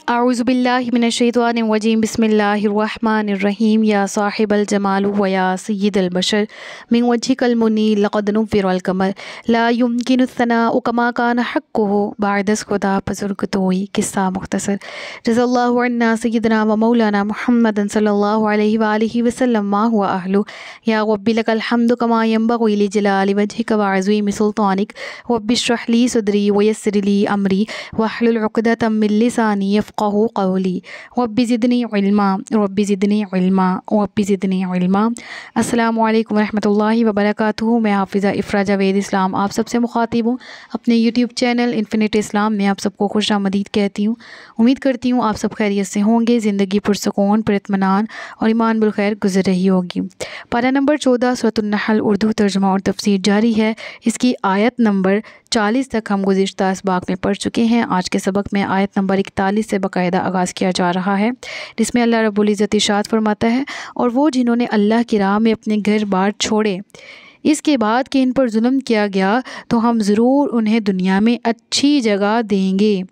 आऊज़ुबिल्लाहि मिनश्शैतानिर्रजीम बिस्मिल्लाहिर्रहमानिर्रहीम या साहिबल जमाल व या सय्यिदल बशर मिन वज्हिकल मुनीर लक़द नुव्विरल क़मर ला युमकिनु सनाउ कमा कान हक़्क़ुहु बअदस खुदा बुज़ुर्ग किस्सा मुख्तसर रज़ियल्लाहु अन्ना सय्यिदना व मौलाना मुहम्मदन सल्लल्लाहु अलैहि व आलिहि वसल्लम मा हुवा अहलु या रब्बी लकल हम्दु कमा यंबग़ी लिजलालि वज्हिका व अज़ीमि सुल्तानिक रब्बि इश्रह ली सदरी व यस्सिर ली अमरी वहलुल उक़दतम मिन लिसानी यफ़क़हू क़ौली रब्बि ज़िदनी इल्मा रब्बि ज़िदनी इल्मा रब्बि ज़िदनी इल्मा। अस्सलामु अलैकुम रहमतुल्लाहि व बरकातुहू। मैं हाफ़िज़ा इफ़रा जावेद इस्लाम आप सबसे मुखातिब हूँ अपने यूट्यूब चैनल इन्फिनिट इस्लाम में। आप सबको खुशामदीद कहती हूँ। उम्मीद करती हूँ आप सब खैरियत से होंगे, ज़िंदगी पुरसुकून पुरइत्मीनान और ईमान बिल खैर गुज़र रही होगी। पारा नंबर 14 सूरह अन-नहल उर्दू तर्जुमा और तफसीर जारी है। इसकी आयत नंबर 40 तक हम गुज़िश्ता इसबाक में पढ़ चुके हैं। आज के सबक में आयत नंबर 41 से बाकायदा आगाज़ किया जा रहा है, जिसमें अल्लाह रब्बुल इज़्ज़त इरशाद फरमाता है, और वो जिन्होंने अल्लाह की राह में अपने घर बार छोड़े इसके बाद कि इन पर जुल्म किया गया तो हम ज़रूर उन्हें दुनिया में अच्छी जगह देंगे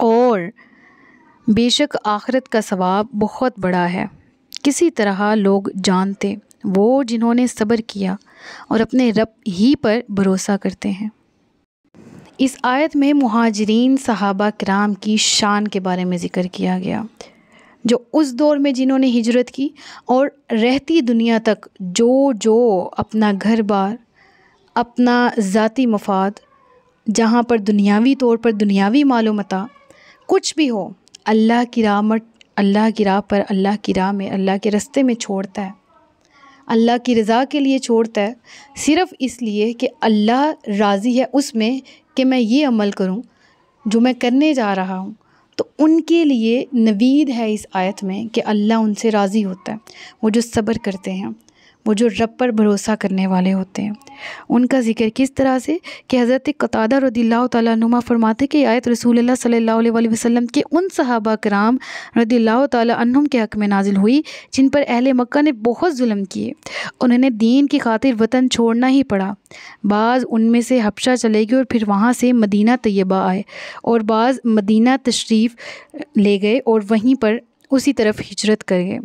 और बेशक आखिरत का सवाब बहुत बड़ा है। किसी तरह लोग जानते वो जिन्होंने सब्र किया और अपने रब ही पर भरोसा करते हैं। इस आयत में मुहाजिरीन सहाबा किराम की शान के बारे में ज़िक्र किया गया, जो उस दौर में जिन्होंने हिजरत की और रहती दुनिया तक जो अपना घर बार, अपना ज़ाती मफाद, जहाँ पर दुनियावी तौर पर दुनियावी मालूमता कुछ भी हो, अल्लाह की राह पर, अल्लाह की राह में, अल्लाह के रास्ते में छोड़ता है, अल्लाह की रज़ा के लिए छोड़ता है, सिर्फ़ इसलिए कि अल्लाह राज़ी है उसमें कि मैं ये अमल करूं जो मैं करने जा रहा हूं। तो उनके लिए नवीद है इस आयत में कि अल्लाह उनसे राज़ी होता है। वो जो सब्र करते हैं, वो जो रब पर भरोसा करने वाले होते हैं। उनका ज़िक्र किस तरह से कि हज़रत क़तादा रज़ियल्लाहु तआला अन्हुमा फरमाते कि आयत रसूलुल्लाह सल्लल्लाहु अलैहि वसल्लम के उन सहाबा किराम रज़ियल्लाहु तआला अन्हुम के हक़ में नाजिल हुई जिन पर अहले मक्का ने बहुत जुल्म किए। उन्होंने दीन की खातिर वतन छोड़ना ही पड़ा। बाज़ उनमें से हबशा चले गए और फिर वहाँ से मदीना तैयबा आए, और बाज़ मदीना तशरीफ़ ले गए और वहीं पर उसी तरफ हिजरत कर गए।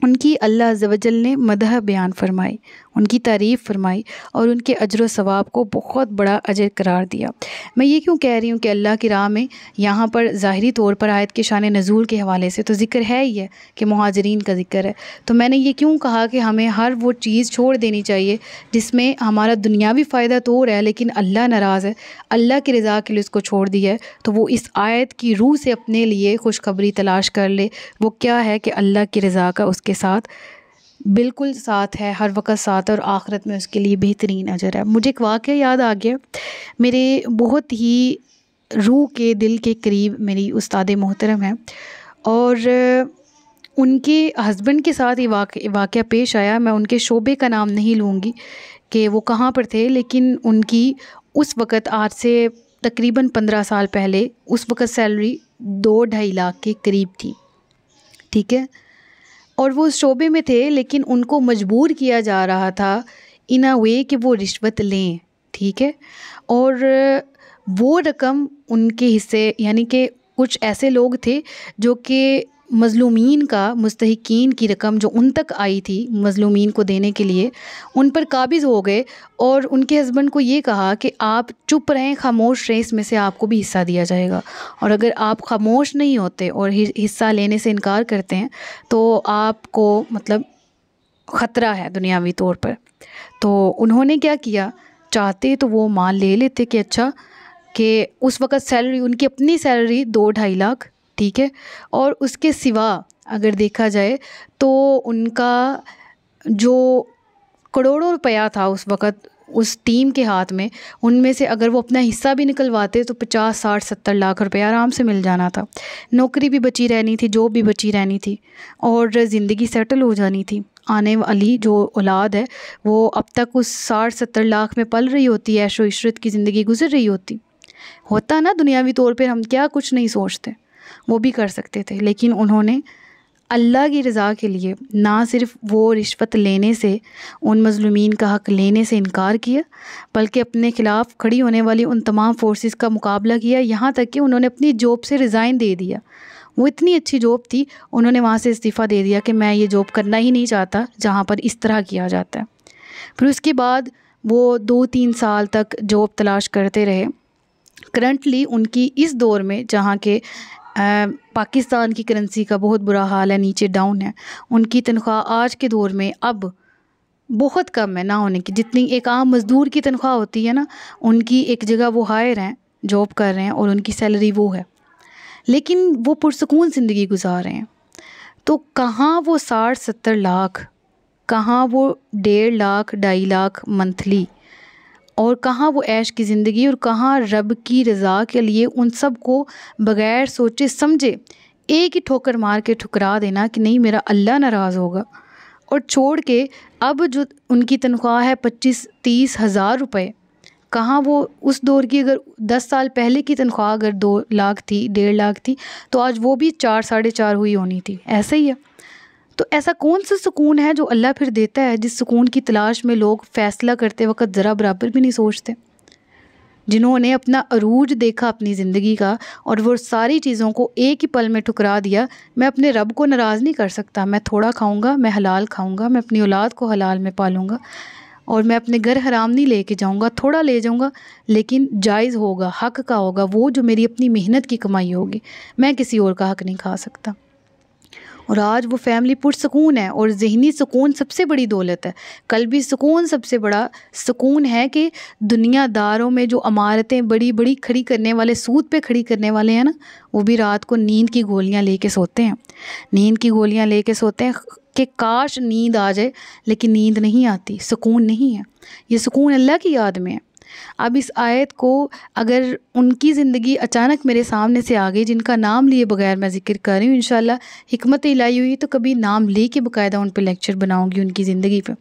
उनकी अल्लाह अज़्ज़ व जल ने मदह बयान फरमाई, उनकी तारीफ़ फरमाई और उनके अजर व सवाब को बहुत बड़ा अजर करार दिया। मैं ये क्यों कह रही हूँ कि अल्लाह की राह में यहाँ पर ज़ाहिरी तौर पर आयत के शान नज़ूल के हवाले से तो ज़िक्र है ही है कि मुहाजिरीन का ज़िक्र है, तो मैंने ये क्यों कहा कि हमें हर वो चीज़ छोड़ देनी चाहिए जिसमें हमारा दुनियावी फ़ायदा तो हो रहा है लेकिन अल्लाह नाराज़ है, अल्लाह की रज़ा के लिए उसको छोड़ दिया है। तो वो इस आयत की रूह से अपने लिए खुशखबरी तलाश कर ले। वो क्या है कि अल्लाह की रज़ा का उसके साथ बिल्कुल साथ है, हर वक्त साथ है और आखिरत में उसके लिए बेहतरीन अजर है। मुझे एक वाक़या याद आ गया, मेरे बहुत ही रूह के दिल के करीब मेरी उस्ताद मोहतरम है और उनके हस्बैंड के साथ ये वाक़या पेश आया। मैं उनके शोबे का नाम नहीं लूँगी कि वो कहाँ पर थे, लेकिन उनकी उस वक़्त आज से तकरीबन 15 साल पहले उस वक़्त सैलरी 2-2.5 लाख के करीब थी, ठीक है। और वो उस शोबे में थे लेकिन उनको मजबूर किया जा रहा था इन अ वे कि वो रिश्वत लें, ठीक है। और वो रकम उनके हिस्से, यानी कि कुछ ऐसे लोग थे जो कि मज़लूमीन का, मुस्तहिकीन की रकम जो उन तक आई थी मज़लूमीन को देने के लिए, उन पर काबिज़ हो गए और उनके हस्बैंड को ये कहा कि आप चुप रहें, खामोश रहें, इसमें से आपको भी हिस्सा दिया जाएगा, और अगर आप खामोश नहीं होते और हिस्सा लेने से इनकार करते हैं तो आपको मतलब ख़तरा है दुनियावी तौर पर। तो उन्होंने क्या किया, चाहते तो वो माल ले लेते कि अच्छा, कि उस वक़्त सैलरी उनकी अपनी सैलरी 2-2.5 लाख, ठीक है, और उसके सिवा अगर देखा जाए तो उनका जो करोड़ों रुपया था उस वक़्त उस टीम के हाथ में, उनमें से अगर वो अपना हिस्सा भी निकलवाते तो 50, 60, 70 लाख रुपया आराम से मिल जाना था। नौकरी भी बची रहनी थी, जॉब भी बची रहनी थी और ज़िंदगी सेटल हो जानी थी। आने वाली जो औलाद है वो अब तक उस 60-70 लाख में पल रही होती है, ऐशो इशरत की ज़िंदगी गुजर रही होता ना। दुनियावी तौर पर हम क्या कुछ नहीं सोचते, वो भी कर सकते थे, लेकिन उन्होंने अल्लाह की रज़ा के लिए ना सिर्फ वो रिश्वत लेने से, उन मज़लूमीन का हक़ लेने से इनकार किया, बल्कि अपने ख़िलाफ़ खड़ी होने वाली उन तमाम फ़ोर्सेस का मुकाबला किया। यहाँ तक कि उन्होंने अपनी जॉब से रिज़ाइन दे दिया। वो इतनी अच्छी जॉब थी, उन्होंने वहाँ से इस्तीफ़ा दे दिया कि मैं ये जॉब करना ही नहीं चाहता जहाँ पर इस तरह किया जाता है। फिर उसके बाद वो 2-3 साल तक जॉब तलाश करते रहे। करंटली उनकी इस दौर में जहाँ के पाकिस्तान की करेंसी का बहुत बुरा हाल है, नीचे डाउन है, उनकी तनख्वाह आज के दौर में अब बहुत कम है ना होने की। जितनी एक आम मज़दूर की तनख्वाह होती है ना, उनकी एक जगह वो हायर हैं, जॉब कर रहे हैं और उनकी सैलरी वो है, लेकिन वो पुरसकून ज़िंदगी गुजार रहे हैं। तो कहाँ वो 60-70 लाख, कहाँ वो 1.5 लाख 2.5 लाख मंथली, और कहाँ वो ऐश की ज़िंदगी, और कहाँ रब की रज़ा के लिए उन सब को बग़ैर सोचे समझे एक ही ठोकर मार के ठुकरा देना कि नहीं मेरा अल्लाह नाराज़ होगा, और छोड़ के अब जो उनकी तनख्वाह है 25-30 हज़ार रुपये, कहाँ वो उस दौर की, अगर 10 साल पहले की तनख्वाह अगर 2 लाख थी, 1.5 लाख थी, तो आज वो भी 4-4.5 हुई होनी थी। ऐसा ही है। तो ऐसा कौन सा सुकून है जो अल्लाह फिर देता है, जिस सुकून की तलाश में लोग फ़ैसला करते वक्त ज़रा बराबर भी नहीं सोचते, जिन्होंने अपना अरूज देखा अपनी ज़िंदगी का और वो सारी चीज़ों को एक ही पल में ठुकरा दिया। मैं अपने रब को नाराज़ नहीं कर सकता, मैं थोड़ा खाऊंगा, मैं हलाल खाऊंगा, मैं अपनी औलाद को हलाल में पालूंगा, और मैं अपने घर हराम नहीं लेके जाऊंगा, थोड़ा ले जाऊंगा लेकिन जायज़ होगा, हक़ का होगा, वो जो मेरी अपनी मेहनत की कमाई होगी। मैं किसी और का हक़ नहीं खा सकता। और आज वो फैमिली पुरसकून है, और ज़हनी सुकून सबसे बड़ी दौलत है। कल्बी सुकून सबसे बड़ा सुकून है कि दुनियादारों में जो इमारतें बड़ी बड़ी खड़ी करने वाले, सूद पे खड़ी करने वाले हैं ना, वो भी रात को नींद की गोलियां लेके सोते हैं। नींद की गोलियां लेके सोते हैं कि काश नींद आ जाए, लेकिन नींद नहीं आती, सुकून नहीं है। ये सुकून अल्लाह की याद में है। अब इस आयत को अगर उनकी ज़िंदगी अचानक मेरे सामने से आ गई, जिनका नाम लिए बगैर मैं ज़िक्र कर रही हूँ, इंशाल्लाह हिकमत इलाही हुई तो कभी नाम ले के बाकायदा उन पे लेक्चर बनाऊँगी उनकी ज़िंदगी पे।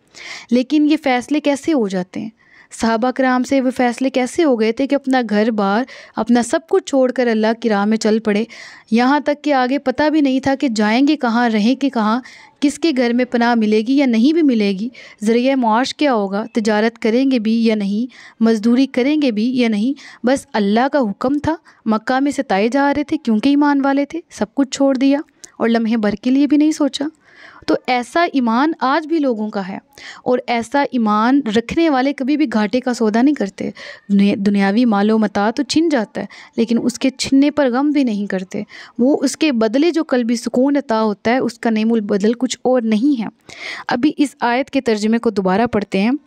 लेकिन ये फ़ैसले कैसे हो जाते हैं, सहाबा कराम से वो फ़ैसले कैसे हो गए थे कि अपना घर बार, अपना सब कुछ छोड़कर अल्लाह की राह में चल पड़े। यहाँ तक कि आगे पता भी नहीं था कि जाएंगे कहाँ, रहेंगे कहाँ, किसके घर में पनाह मिलेगी या नहीं भी मिलेगी, ज़रिया मुआश क्या होगा, तिजारत करेंगे भी या नहीं, मज़दूरी करेंगे भी या नहीं। बस अल्लाह का हुक्म था, मक्का में सताए जा रहे थे क्योंकि ईमान वाले थे, सब कुछ छोड़ दिया और लम्हे भर के लिए भी नहीं सोचा। तो ऐसा ईमान आज भी लोगों का है, और ऐसा ईमान रखने वाले कभी भी घाटे का सौदा नहीं करते। दुनियावी मालो मता तो छिन जाता है, लेकिन उसके छिनने पर गम भी नहीं करते। वो उसके बदले जो कल्बी सुकून अता होता है, उसका नेमुल बदल कुछ और नहीं है। अभी इस आयत के तर्जुमे को दोबारा पढ़ते हैं।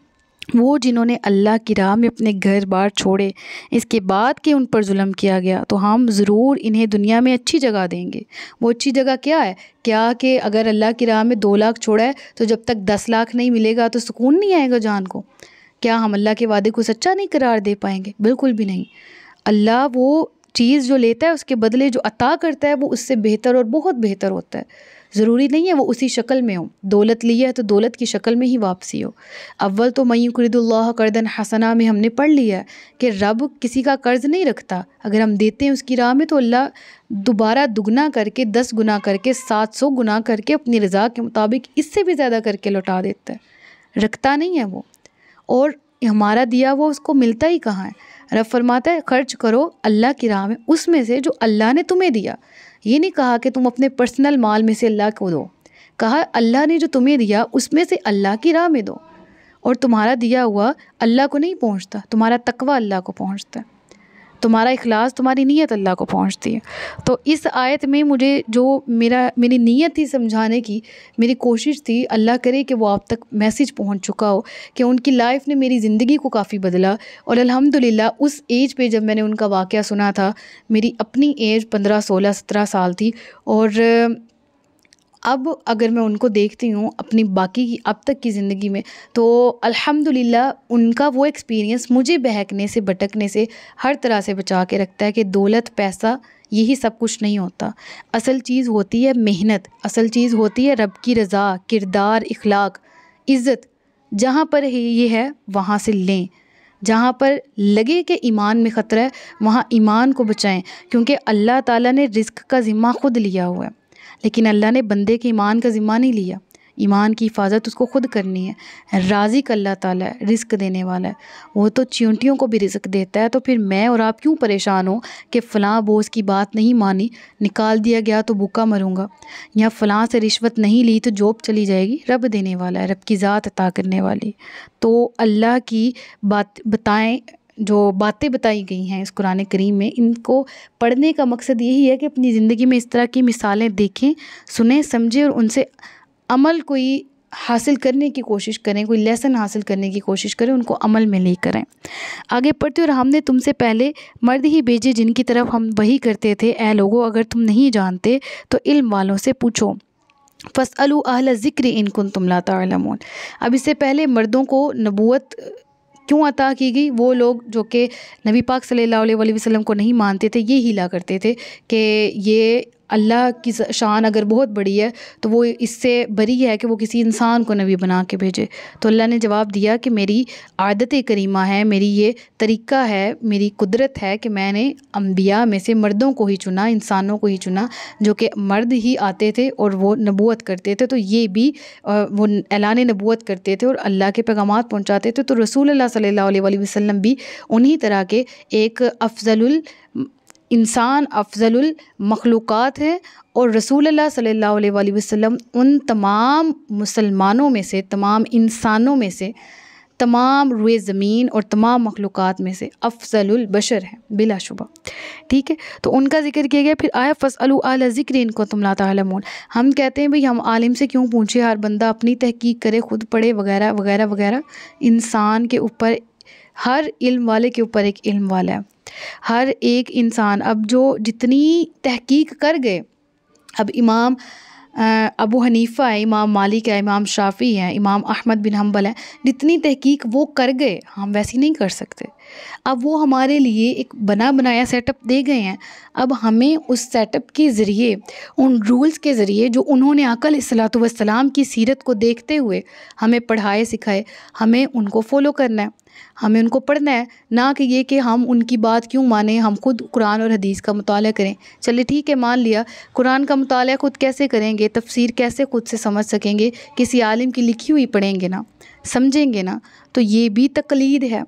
वो जिन्होंने अल्लाह की राह में अपने घर बार छोड़े, इसके बाद कि उन पर जुल्म किया गया, तो हम ज़रूर इन्हें दुनिया में अच्छी जगह देंगे। वो अच्छी जगह क्या है? क्या कि अगर अल्लाह की राह में 2 लाख छोड़ा है, तो जब तक 10 लाख नहीं मिलेगा तो सुकून नहीं आएगा जान को? क्या हम अल्लाह के वादे को सच्चा नहीं करार दे पाएंगे? बिल्कुल भी नहीं। अल्लाह वो चीज़ जो लेता है उसके बदले जो अता करता है वो उससे बेहतर और बहुत बेहतर होता है। ज़रूरी नहीं है वो उसी शक्ल में हो। दौलत ली है तो दौलत की शक्ल में ही वापसी हो। अव्वल तो मयुक़रिदुल्लाह क़र्ज़न हसना में हमने पढ़ लिया है कि रब किसी का कर्ज़ नहीं रखता। अगर हम देते हैं उसकी राह में तो अल्लाह दोबारा दुगना करके, 10 गुना करके, 700 गुना करके, अपनी रज़ा के मुताबिक इससे भी ज़्यादा करके लौटा देता है। रखता नहीं है वो, और हमारा दिया हुआ उसको मिलता ही कहाँ है। रब फरमाता है खर्च करो अल्लाह की राह में, उसमें से जो अल्लाह ने तुम्हें दिया। ये नहीं कहा कि तुम अपने पर्सनल माल में से अल्लाह को दो, कहा अल्लाह ने जो तुम्हें दिया उसमें से अल्लाह की राह में दो। और तुम्हारा दिया हुआ अल्लाह को नहीं पहुंचता, तुम्हारा तकवा अल्लाह को पहुंचता है, तुम्हारा इखलास, तुम्हारी नीयत अल्लाह को पहुंचती है। तो इस आयत में मुझे जो मेरी नीयत थी समझाने की, मेरी कोशिश थी, अल्लाह करे कि वो आप तक मैसेज पहुंच चुका हो कि उनकी लाइफ ने मेरी ज़िंदगी को काफ़ी बदला। और अल्हम्दुलिल्लाह उस एज पे जब मैंने उनका वाक़या सुना था, मेरी अपनी एज 15, 16, 17 साल थी। और अब अगर मैं उनको देखती हूँ अपनी बाकी की अब तक की ज़िंदगी में, तो अल्हम्दुलिल्लाह उनका वो एक्सपीरियंस मुझे बहकने से, भटकने से हर तरह से बचा के रखता है कि दौलत, पैसा यही सब कुछ नहीं होता। असल चीज़ होती है मेहनत, असल चीज़ होती है रब की रज़ा, किरदार, इखलाक, इज़्ज़त। जहाँ पर ये है वहाँ से लें, जहाँ पर लगे कि ईमान में ख़तरा है वहाँ ईमान को बचाएं, क्योंकि अल्लाह ताला ने रिज़्क़ का ज़िम्मा ख़ुद लिया हुआ है। लेकिन अल्लाह ने बंदे के ईमान का ज़िम्मा नहीं लिया। ईमान की हिफाजत उसको खुद करनी है। राज़िक अल्लाह ताला है, रिज़्क देने वाला है, वो तो चींटियों को भी रिज़्क देता है। तो फिर मैं और आप क्यों परेशान हो कि फ़लाँ बोस की बात नहीं मानी, निकाल दिया गया तो भूखा मरूंगा, या फ़लाँ से रिश्वत नहीं ली तो जॉब चली जाएगी। रब देने वाला है, रब की ज़ात अता करने वाली। तो अल्लाह की जो बातें बताई गई हैं इस कुरान करीम में, इनको पढ़ने का मकसद यही है कि अपनी ज़िंदगी में इस तरह की मिसालें देखें, सुने, समझें और उनसे अमल कोई हासिल करने की कोशिश करें, कोई लेसन हासिल करने की कोशिश करें, उनको अमल में ले करें। आगे पढ़ते, और हमने तुमसे पहले मर्द ही भेजे जिनकी तरफ हम वही करते थे। ए लोगो, अगर तुम नहीं जानते तो इल्म वालों से पूछो। फ़स्अलू अहल ज़िक्र इन कुन्तुम ला ताअलमून। अब इससे पहले मर्दों को नबूवत क्यों अता की गई? वो लोग जो कि नबी पाक सल्लल्लाहु अलैहि वसल्लम को नहीं मानते थे, ये हिला करते थे कि ये अल्लाह की शान अगर बहुत बड़ी है तो वो इससे बरी है कि वो किसी इंसान को नबी बना के भेजे। तो अल्लाह ने जवाब दिया कि मेरी आदत करीमा है, मेरी ये तरीक़ा है, मेरी कुदरत है कि मैंने अम्बिया में से मर्दों को ही चुना, इंसानों को ही चुना, जो कि मर्द ही आते थे और वो नबूवत करते थे। तो ये भी वो ऐलान नबूवत करते थे और अल्लाह के पैगामात पहुँचाते थे। तो रसूल अल्लाह सल्लल्लाहु अलैहि वसल्लम भी उन्हीं तरह के एक अफजलुल इंसान, अफजलुल मखलूक़ात हैं। और रसूल अल्लाह सल्लल्लाहु अलैहि वसल्लम उन तमाम मुसलमानों में से, तमाम इंसानों में से, तमाम रुए ज़मीन और तमाम मखलूक़ात में से अफजलुल बशर हैं बिलाशुबा। ठीक है, तो उनका जिक्र किया गया। फिर आया फ़स्अलू अहल ज़िक्र इन कुन्तुम ला ताअलमून। हम कहते हैं भाई हम आलिम से क्यों पूछे, हर बंदा अपनी तहकीक करे, ख़ुद पढ़े, वगैरह वगैरह वगैरह। इंसान के ऊपर, हर इल्म वाले के ऊपर एक इल्म वाला है। हर एक इंसान अब जो जितनी तहकीक कर गए, अब इमाम अबू हनीफ़ा है, इमाम मालिक है, इमाम शाफ़ी हैं, इमाम अहमद बिन हम्बल हैं, जितनी तहकीक वो कर गए हम वैसी नहीं कर सकते। अब वो हमारे लिए एक बना बनाया सेटअप दे गए हैं। अब हमें उस सेटअप के ज़रिए, उन रूल्स के ज़रिए जो उन्होंने आका अलैहिस्सलातु वस्सलाम की सीरत को देखते हुए हमें पढ़ाए सिखाए, हमें उनको फ़ॉलो करना है, हमें उनको पढ़ना है। ना कि ये कि हम उनकी बात क्यों माने, हम खुद कुरान और हदीस का मुताला करें। चलिए ठीक है, मान लिया, कुरान का मुताला खुद कैसे करेंगे, तफसीर कैसे खुद से समझ सकेंगे, किसी आलिम की लिखी हुई पढ़ेंगे ना, समझेंगे ना। तो ये भी तकलीद है,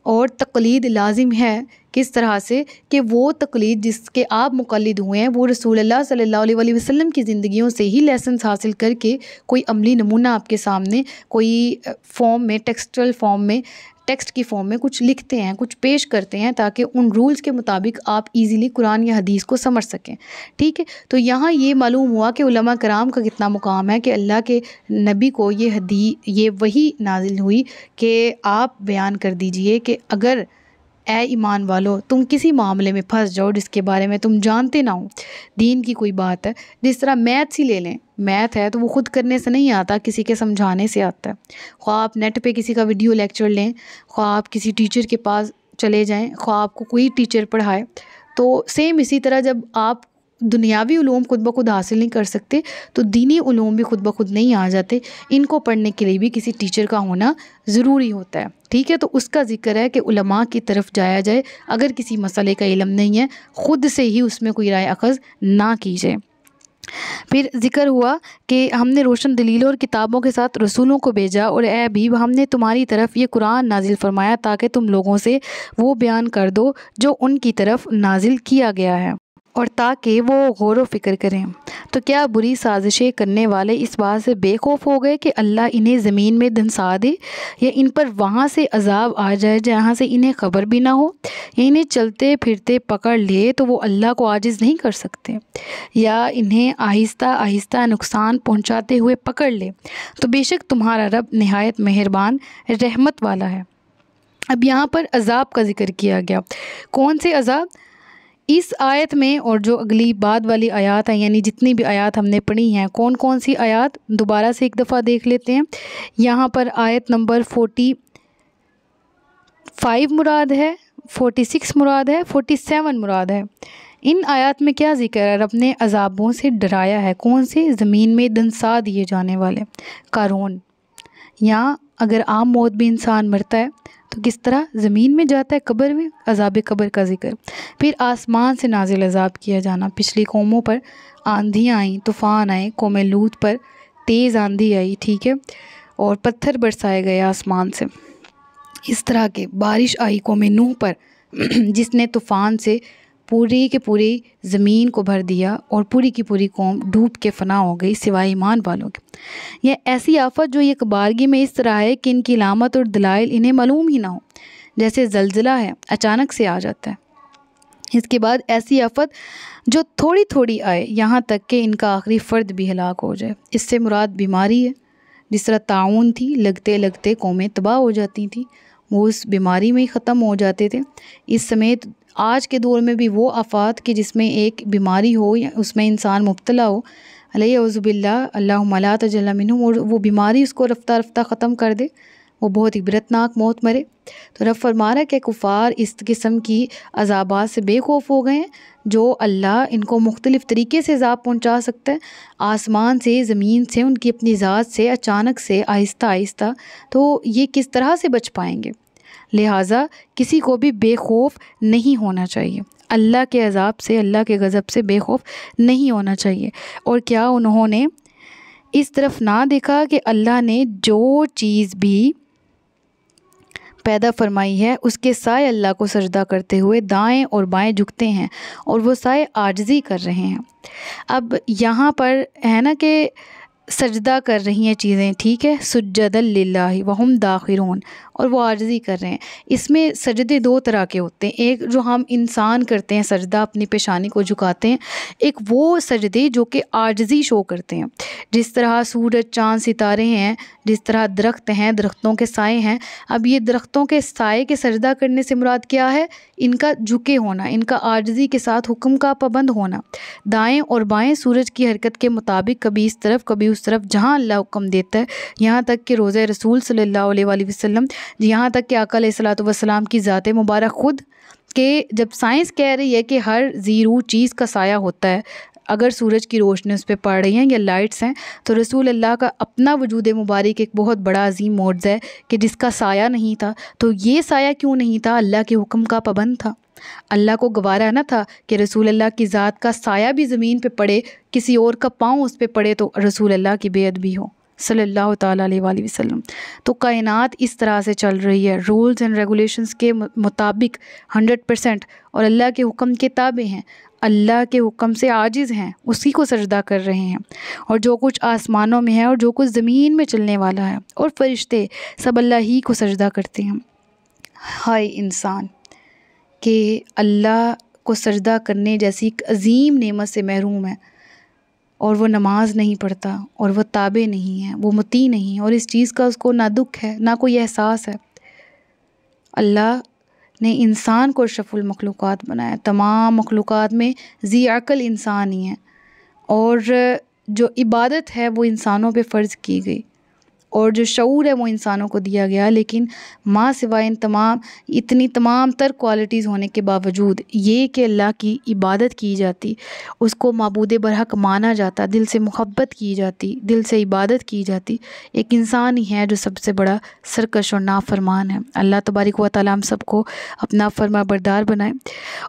और तकलीद लाजिम है किस तरह से कि वो तकलीद जिसके आप मुक़ल्लिद हुए हैं वो रसूलुल्लाह सल्लल्लाहु अलैहि वसल्लम की ज़िंदगियों से ही लेसन्स हासिल करके कोई अमली नमूना आपके सामने कोई फॉर्म में, टेक्सचुअल फॉर्म में, टेक्स्ट की फॉर्म में कुछ लिखते हैं, कुछ पेश करते हैं, ताकि उन रूल्स के मुताबिक आप इजीली कुरान या हदीस को समझ सकें। ठीक है, तो यहाँ ये मालूम हुआ कि उलमा कराम का कितना मुकाम है कि अल्लाह के नबी को ये वही नाजिल हुई कि आप बयान कर दीजिए कि अगर ए ईमान वालो तुम किसी मामले में फंस जाओ जिसके बारे में तुम जानते ना हो, दीन की कोई बात है, जिस तरह मैथ्स ही ले लें, मैथ है तो वो खुद करने से नहीं आता, किसी के समझाने से आता है। ख्वाह आप नेट पे किसी का वीडियो लेक्चर लें, ख्वाह आप किसी टीचर के पास चले जाएं, ख्वाह आपको कोई टीचर पढ़ाए, तो सेम इसी तरह जब आप दुनियावी उलूम खुद ब खुद हासिल नहीं कर सकते तो दीनी उलूम भी खुद ब खुद नहीं आ जाते। इनको पढ़ने के लिए भी किसी टीचर का होना ज़रूरी होता है। ठीक है, तो उसका ज़िक्र है कि उलमा की तरफ जाया जाए। अगर किसी मसले का इल्म नहीं है, ख़ुद से ही उसमें कोई राय अख़ज़ ना की जाए। फिर ज़िक्र हुआ कि हमने रोशन दलीलों और किताबों के साथ रसूलों को भेजा, और ए भी हमने तुम्हारी तरफ ये कुरान नाजिल फरमाया ताकि तुम लोगों से वो बयान कर दो जो उनकी तरफ नाजिल किया गया है, और ताकि वो गौर व फ़िक्र करें। तो क्या बुरी साजिशें करने वाले इस बात से बेखौफ हो गए कि अल्लाह इन्हें ज़मीन में धंसा दे, या इन पर वहाँ से अजाब आ जाए जहाँ से इन्हें ख़बर भी ना हो, या इन्हें चलते फिरते पकड़ ले तो वो अल्लाह को आजिज़ नहीं कर सकते, या इन्हें आहिस्ता आहिस्ता नुकसान पहुँचाते हुए पकड़ ले, तो बेशक तुम्हारा रब नहायत मेहरबान रहमत वाला है। अब यहाँ पर अजाब का जिक्र किया गया। कौन से अजाब? इस आयत में और जो अगली बाद वाली आयत है, यानी जितनी भी आयत हमने पढ़ी हैं, कौन कौन सी आयत दोबारा से एक दफ़ा देख लेते हैं। यहाँ पर आयत नंबर 45 मुराद है, 46 मुराद है, 47 मुराद है। इन आयत में क्या जिक्र है? रब ने अजाबों से डराया है। कौन से? ज़मीन में दंसा दिए जाने वाले, कारून, यहाँ अगर आम मौत भी इंसान मरता है तो किस तरह ज़मीन में जाता है, कब्र में, अज़ाब कब्र का जिक्र। फिर आसमान से नाजिल अज़ाब किया जाना। पिछली कौमों पर आंधियाँ आई, तूफ़ान आए, कौम लूत पर तेज़ आंधी आई, ठीक है, और पत्थर बरसाए गए आसमान से। इस तरह के बारिश आई कौम नूह पर जिसने तूफ़ान से पूरी की पूरी ज़मीन को भर दिया और पूरी की पूरी कौम डूब के फना हो गई सिवाय ईमान वालों के। यह ऐसी आफत जो एक बारगी में इस तरह है कि इनकी लामत और दलाइल इन्हें मालूम ही ना हो, जैसे ज़लज़ला है अचानक से आ जाता है। इसके बाद ऐसी आफत जो थोड़ी थोड़ी आए, यहाँ तक कि इनका आखिरी फ़र्द भी हलाक हो जाए। इससे मुराद बीमारी है। जिस तरह ताउन थी, लगते लगते कौमें तबाह हो जाती थी, वो उस बीमारी में ही ख़त्म हो जाते थे। इस समेत आज के दौर में भी वो आफात कि जिसमें एक बीमारी हो या उसमें इंसान मुब्तला हो, अलैहिज़्बिल्लाह अल्लाहुम्मा ला तजल्ला मिन्हुम, और वो बीमारी उसको रफ्ता रफ्ता ख़त्म कर दे, वो बहुत इबरतनाक मौत मरे। तो रब फरमा रहा है कि कुफ़ार इस किस्म की अज़ाबात से बेखौफ हो गए हैं जो अल्लाह इनको मुख्तलिफ़ तरीके से अज़ाब पहुँचा सकता है, आसमान से, ज़मीन से, उनकी अपनी ज़ात से, अचानक से, आहिस्ता आहिस्ता। तो ये किस तरह से बच पाएंगे? लिहाजा किसी को भी बेखौफ नहीं होना चाहिए, अल्लाह के अज़ाब से, अल्लाह के गज़ब से बेखौफ नहीं होना चाहिए। और क्या उन्होंने इस तरफ ना देखा कि अल्लाह ने जो चीज़ भी पैदा फरमाई है उसके साए अल्लाह को सजदा करते हुए दाएं और बाएं झुकते हैं और वो साए आजिज़ी कर रहे हैं। अब यहाँ पर है ना कि सजदा कर रही हैं चीज़ें, ठीक है, सुज्जदल लिल्लाहि वहुम दाखिरून, और वो आजिज़ी कर रहे हैं। इसमें सजदे दो तरह के होते हैं, एक जो हम इंसान करते हैं सजदा, अपनी पेशानी को झुकाते हैं, एक वो सजदे जो कि आजिज़ी शो करते हैं। जिस तरह सूरज, चाँद, सितारे हैं, जिस तरह दरख्त हैं, दरख्तों के साए हैं। अब ये दरख्तों के साए के सजदा करने से मुराद क्या है? इनका झुके होना, इनका आजिज़ी के साथ हुक्म का पाबंद होना, दाएँ और बाएँ सूरज की हरकत के मुताबिक कभी इस तरफ कभी उस तरफ जहाँ अल्लाह हुक्म देता है। यहाँ तक कि रोज़े रसूल सल्लल्लाहु अलैहि वसल्लम, यहाँ तक कि आका अलैहिस्सलातु वस्सलाम की ज़ात मुबारक खुद के, जब साइंस कह रही है कि हर ज़ीरू चीज़ का साया होता है, अगर सूरज की रोशनी उस पर पड़ रही हैं या लाइट्स हैं, तो रसूल अल्लाह का अपना वजूद मुबारक एक बहुत बड़ा अजीम मौजज़ा है कि जिसका साया नहीं था। तो ये साया क्यों नहीं था? अल्लाह के हुक्म का पाबंद था। अल्लाह को गवारा न था कि रसूल अल्लाह की ज़ात का साया भी ज़मीन पे पड़े, किसी और का पाँव उस पर पड़े तो रसूल अल्लाह की बेअदबी हो सल्लल्लाहु ताला अलैहि वसल्लम। तो कायनात इस तरह से चल रही है, रूल्स एंड रेगुलेशंस के मुताबिक 100%, और अल्लाह के हुक्म के ताबे हैं, अल्लाह के हुक्म से आजिज़ हैं, उसी को सजदा कर रहे हैं। और जो कुछ आसमानों में है और जो कुछ ज़मीन में चलने वाला है और फरिश्ते सब अल्लाह ही को सजदा करते हैं। हाय इंसान कि अल्लाह को सजदा करने जैसी एक अजीम नेमत से महरूम है, और वो नमाज नहीं पढ़ता, और वो ताबे नहीं है, वो मुती नहीं है, और इस चीज़ का उसको ना दुख है ना कोई एहसास है। अल्लाह ने इंसान को अशरफुल मखलूक़ात बनाया, तमाम मखलूक़ात में ज़ी अक़ल इंसान ही है, और जो इबादत है वो इंसानों पे फ़र्ज़ की गई, और जो शऊर है वो इंसानों को दिया गया। लेकिन माँ सिवाय इन इतनी तमाम तर क्वालिटीज़ होने के बावजूद ये कि अल्लाह की इबादत की जाती, उसको माबूद बरहक माना जाता, दिल से मोहब्बत की जाती, दिल से इबादत की जाती, एक इंसान ही है जो सबसे बड़ा सरकश और नाफरमान है। अल्लाह तबारक व तआला हम सबको अपना फरमा बरदार बनाए।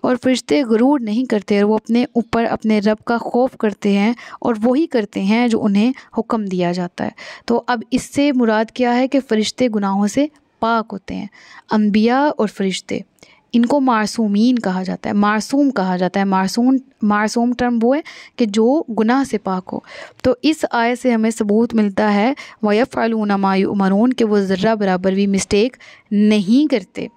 और फरिश्ते गुरूर नहीं करते, वो अपने ऊपर अपने रब का खौफ करते हैं और वही करते हैं जो उन्हें हुक्म दिया जाता है। तो अब इससे मुराद क्या है कि फ़रिश्ते गुनाहों से पाक होते हैं। अंबिया और फ़रिश्ते, इनको मासूमीन कहा जाता है, मासूम कहा जाता है। मासूम टर्म वो है कि जो गुनाह से पाक हो। तो इस आयत से हमें सबूत मिलता है वयफ़अलूना मा युअमरून, कि वो ज़र्रा बराबर भी मिस्टेक नहीं करते,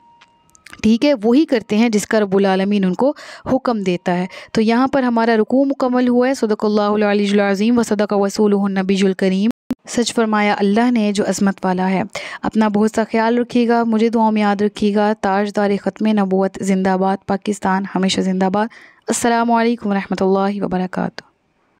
ठीक है, वही करते हैं जिसका रब्बुल आलमीन उनको हुक्म देता है। तो यहाँ पर हमारा रुकू मुकम्मल हुआ है। सदक़ल्लाहुल अलीयुल अज़ीम व सदक़ रसूलुहुन नबियुल करीम। सच फरमाया अल्लाह ने जो अज़मत वाला है। अपना बहुत सा ख्याल रखिएगा, मुझे दुआओं में याद रखिएगा। ताजदार ख़त्म नबूवत ज़िंदाबाद, पाकिस्तान हमेशा ज़िंदाबाद। अस्सलामु अलैकुम व रहमतुल्लाहि व बरकातुहू।